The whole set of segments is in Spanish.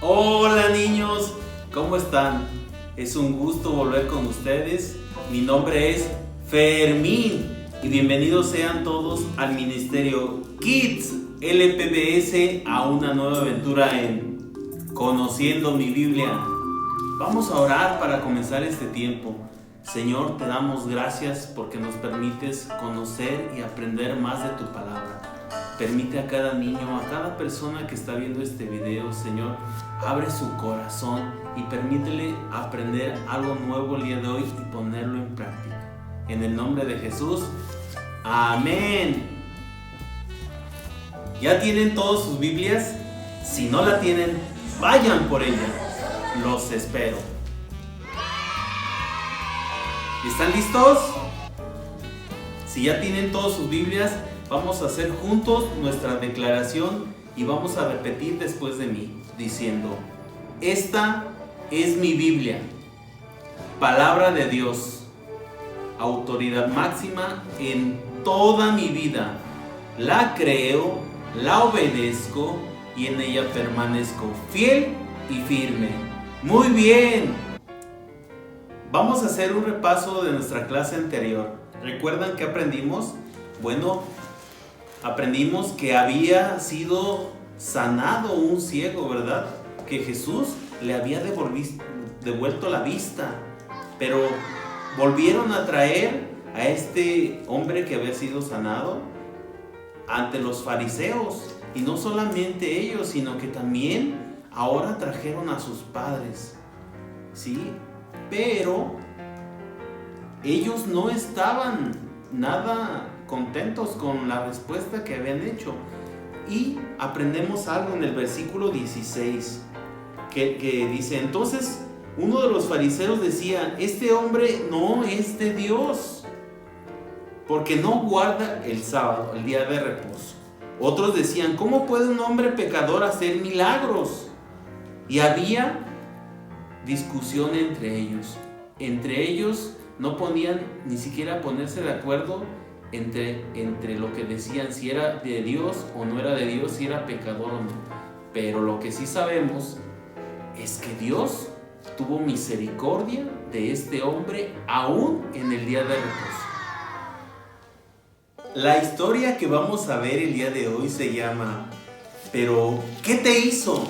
Hola niños, ¿cómo están? Es un gusto volver con ustedes. Mi nombre es Fermín y bienvenidos sean todos al Ministerio Kids LPBS, a una nueva aventura en Conociendo mi Biblia. Vamos a orar para comenzar este tiempo. Señor, te damos gracias porque nos permites conocer y aprender más de tu palabra. Permite a cada niño, a cada persona que está viendo este video, Señor, abre su corazón y permítele aprender algo nuevo el día de hoy y ponerlo en práctica. En el nombre de Jesús, amén. ¿Ya tienen todas sus Biblias? Si no la tienen, vayan por ella. Los espero. ¿Están listos? Si ya tienen todas sus Biblias, vamos a hacer juntos nuestra declaración y vamos a repetir después de mí, diciendo: esta es mi Biblia, palabra de Dios, autoridad máxima en toda mi vida. La creo, la obedezco y en ella permanezco fiel y firme. Muy bien. Vamos a hacer un repaso de nuestra clase anterior. ¿Recuerdan qué aprendimos? Bueno, aprendimos que había sido sanado un ciego, ¿verdad? Que Jesús le había devuelto la vista, pero volvieron a traer a este hombre que había sido sanado ante los fariseos, y no solamente ellos, sino que también ahora trajeron a sus padres, ¿sí? Pero ellos no estaban nada contentos con la respuesta que habían hecho. Y aprendemos algo en el versículo 16, que dice: entonces uno de los fariseos decía: este hombre no es de Dios, porque no guarda el sábado, el día de reposo. Otros decían: ¿cómo puede un hombre pecador hacer milagros? Y había discusión entre ellos. Entre ellos no podían ni siquiera ponerse de acuerdo entre lo que decían, si era de Dios o no era de Dios, si era pecador o no. Pero lo que sí sabemos es que Dios tuvo misericordia de este hombre aún en el día de reposo. La historia que vamos a ver el día de hoy se llama ¿pero qué te hizo?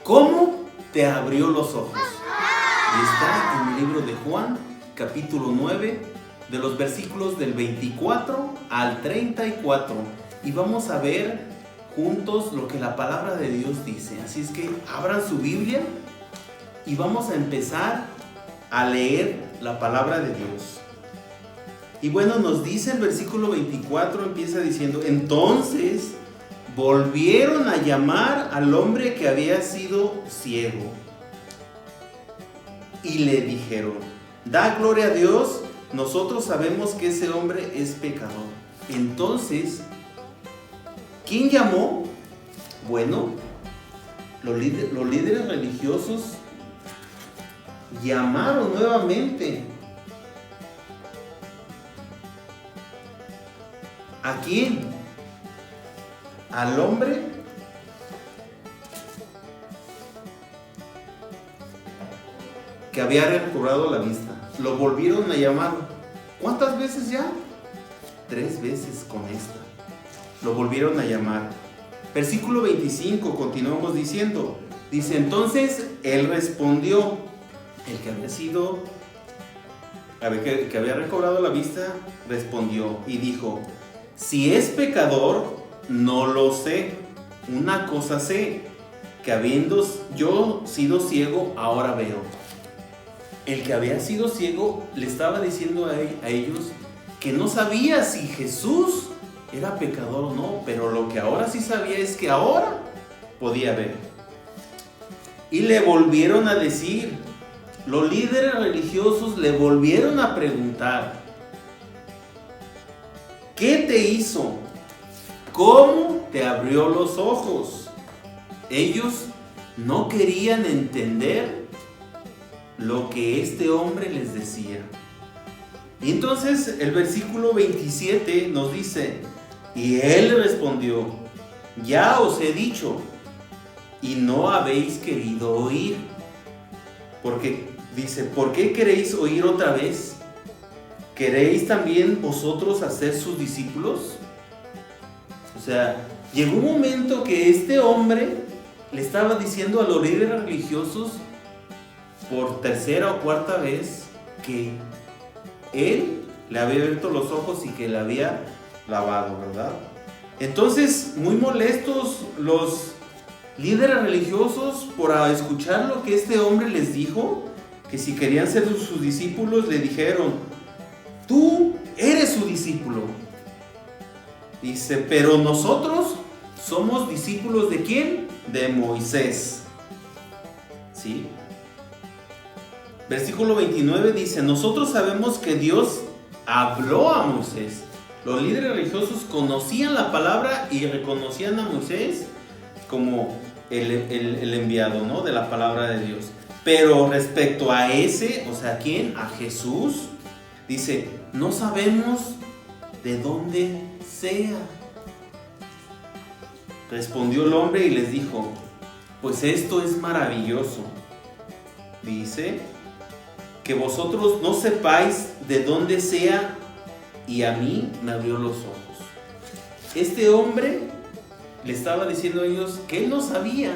¿Cómo te abrió los ojos? Y está en el libro de Juan, capítulo 9, de los versículos del 24 al 34. Y vamos a ver juntos lo que la palabra de Dios dice. Así es que abran su Biblia y vamos a empezar a leer la palabra de Dios. Y bueno, nos dice el versículo 24, empieza diciendo: entonces volvieron a llamar al hombre que había sido ciego y le dijeron: da gloria a Dios, nosotros sabemos que ese hombre es pecador. Entonces, ¿quién llamó? Bueno, los líderes religiosos llamaron nuevamente. ¿A quién? Al hombre que había recobrado la vista. Lo volvieron a llamar. ¿Cuántas veces ya? 3 veces con esta. Lo volvieron a llamar. Versículo 25, continuamos diciendo. Dice: entonces él respondió, el que había recobrado la vista, respondió y dijo: si es pecador, no lo sé. Una cosa sé, que habiendo yo sido ciego, ahora veo. El que había sido ciego le estaba diciendo a ellos que no sabía si Jesús era pecador o no, pero lo que ahora sí sabía es que ahora podía ver. Y le volvieron a decir, los líderes religiosos le volvieron a preguntar: ¿qué te hizo? ¿Cómo te abrió los ojos? Ellos no querían entender lo que este hombre les decía. Y entonces el versículo 27 nos dice: y él respondió: ya os he dicho, y no habéis querido oír. Porque dice, ¿por qué queréis oír otra vez? ¿Queréis también vosotros hacer sus discípulos? O sea, llegó un momento que este hombre le estaba diciendo a los líderes religiosos por tercera o cuarta vez que él le había abierto los ojos y que le había lavado, ¿verdad? Entonces, muy molestos los líderes religiosos por escuchar lo que este hombre les dijo, que si querían ser sus discípulos, le dijeron, tú eres su discípulo. Dice, pero nosotros somos discípulos ¿de quién? De Moisés. ¿Sí? Versículo 29 dice, nosotros sabemos que Dios habló a Moisés. Los líderes religiosos conocían la palabra y reconocían a Moisés como el enviado, ¿no?, de la palabra de Dios. Pero respecto a ese, o sea, ¿a quién? A Jesús, dice, no sabemos de dónde sea. Respondió el hombre y les dijo, pues esto es maravilloso. Dice, que vosotros no sepáis de dónde sea, y a mí me abrió los ojos. Este hombre le estaba diciendo a ellos que él no sabía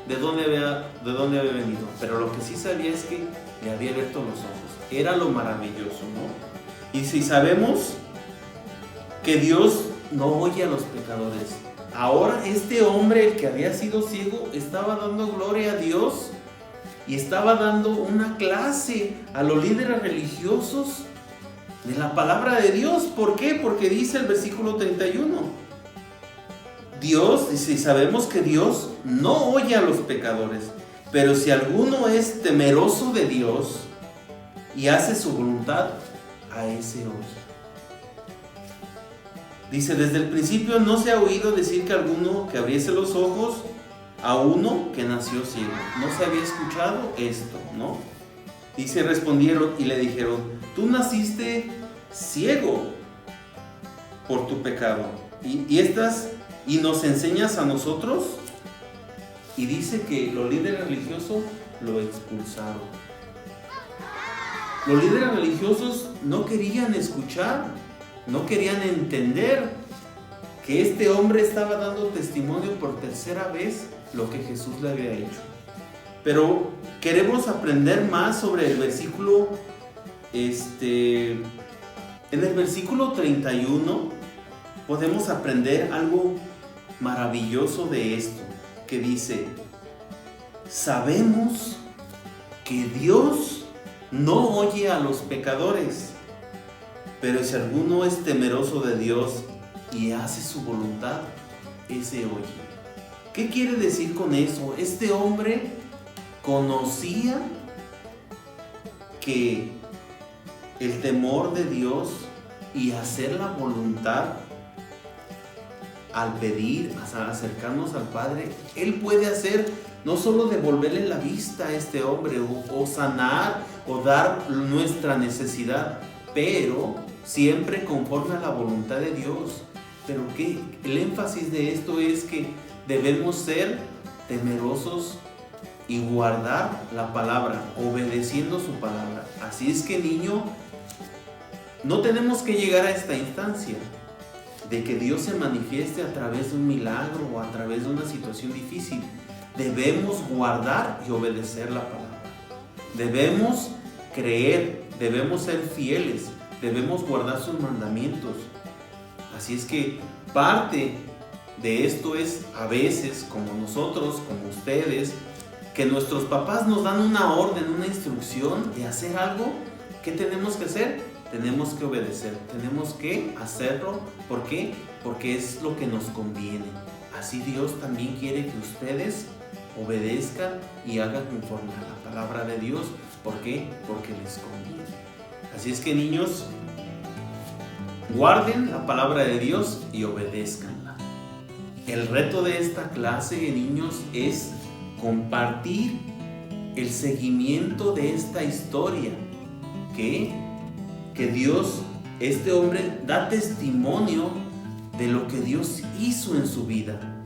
de dónde había venido, pero lo que sí sabía es que le había abierto los ojos. Era lo maravilloso, ¿no? Y si sabemos que Dios no oye a los pecadores, ahora este hombre, el que había sido ciego, estaba dando gloria a Dios y estaba dando una clase a los líderes religiosos de la palabra de Dios. ¿Por qué? Porque dice el versículo 31, Dios, dice, sabemos que Dios no oye a los pecadores, pero si alguno es temeroso de Dios y hace su voluntad, a ese oye. Dice, desde el principio no se ha oído decir que alguno que abriese los ojos a uno que nació ciego. No se había escuchado esto, ¿no? Dice, respondieron y le dijeron, tú naciste ciego por tu pecado y nos enseñas a nosotros. Y dice que los líderes religiosos lo expulsaron. Los líderes religiosos no querían escuchar, no querían entender que este hombre estaba dando testimonio por tercera vez lo que Jesús le había hecho. Pero queremos aprender más sobre el versículo, en el versículo 31 podemos aprender algo maravilloso de esto, que dice, sabemos que Dios no oye a los pecadores, pero si alguno es temeroso de Dios y hace su voluntad, ese oye. ¿Qué quiere decir con eso? Este hombre conocía que el temor de Dios y hacer la voluntad al pedir, al acercarnos al Padre, Él puede hacer no solo devolverle la vista a este hombre o sanar o dar nuestra necesidad, pero siempre conforme a la voluntad de Dios. Pero que el énfasis de esto es que debemos ser temerosos y guardar la palabra, obedeciendo su palabra. Así es que, niño, no tenemos que llegar a esta instancia de que Dios se manifieste a través de un milagro o a través de una situación difícil. Debemos guardar y obedecer la palabra. Debemos creer, debemos ser fieles, debemos guardar sus mandamientos. Así es que parte de esto es a veces, como nosotros, como ustedes, que nuestros papás nos dan una orden, una instrucción de hacer algo. ¿Qué tenemos que hacer? Tenemos que obedecer, tenemos que hacerlo. ¿Por qué? Porque es lo que nos conviene. Así Dios también quiere que ustedes obedezcan y hagan conforme a la palabra de Dios. ¿Por qué? Porque les conviene. Así es que, niños, guarden la palabra de Dios y obedézcanla. El reto de esta clase, niños, es compartir el seguimiento de esta historia que Dios, este hombre da testimonio de lo que Dios hizo en su vida.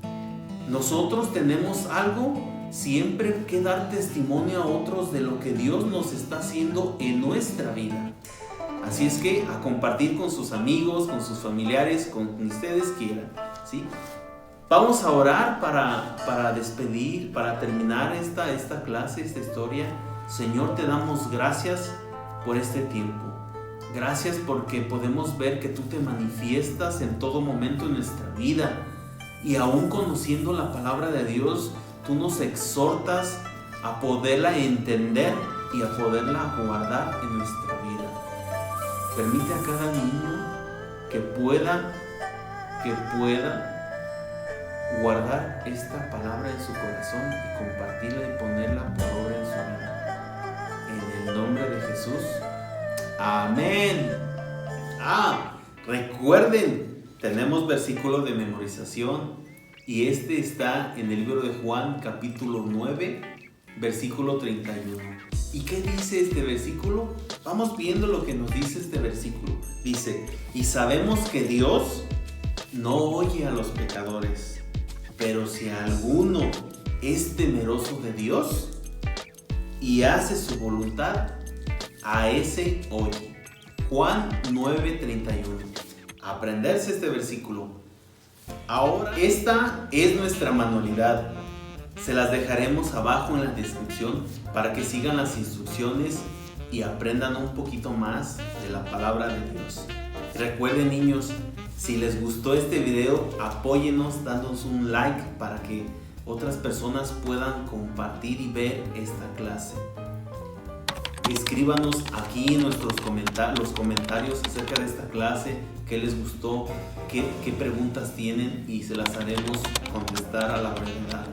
Nosotros tenemos algo siempre que dar testimonio a otros de lo que Dios nos está haciendo en nuestra vida. Así es que a compartir con sus amigos, con sus familiares, con quien ustedes quieran, ¿sí? Vamos a orar para despedir, para terminar esta clase, esta historia. Señor, te damos gracias por este tiempo. Gracias porque podemos ver que tú te manifiestas en todo momento en nuestra vida. Y aún conociendo la palabra de Dios, tú nos exhortas a poderla entender y a poderla guardar en nuestra vida. Permite a cada niño que pueda guardar esta palabra en su corazón y compartirla y ponerla por obra en su vida. En el nombre de Jesús. Amén. Recuerden, tenemos versículos de memorización y este está en el libro de Juan, capítulo 9, versículo 31. ¿Y qué dice este versículo? Vamos viendo lo que nos dice este versículo. Dice, y sabemos que Dios no oye a los pecadores, pero si alguno es temeroso de Dios y hace su voluntad, a ese oye. Juan 9:31. Aprenderse este versículo. Ahora, esta es nuestra manualidad. Se las dejaremos abajo en la descripción para que sigan las instrucciones y aprendan un poquito más de la palabra de Dios. Recuerden, niños, si les gustó este video, apóyennos dándonos un like para que otras personas puedan compartir y ver esta clase. Escríbanos aquí en los comentarios acerca de esta clase, qué les gustó, qué preguntas tienen y se las haremos contestar a la brevedad.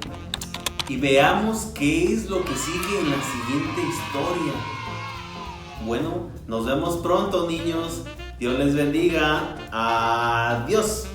Y veamos qué es lo que sigue en la siguiente historia. Bueno, nos vemos pronto, niños. Dios les bendiga. Adiós.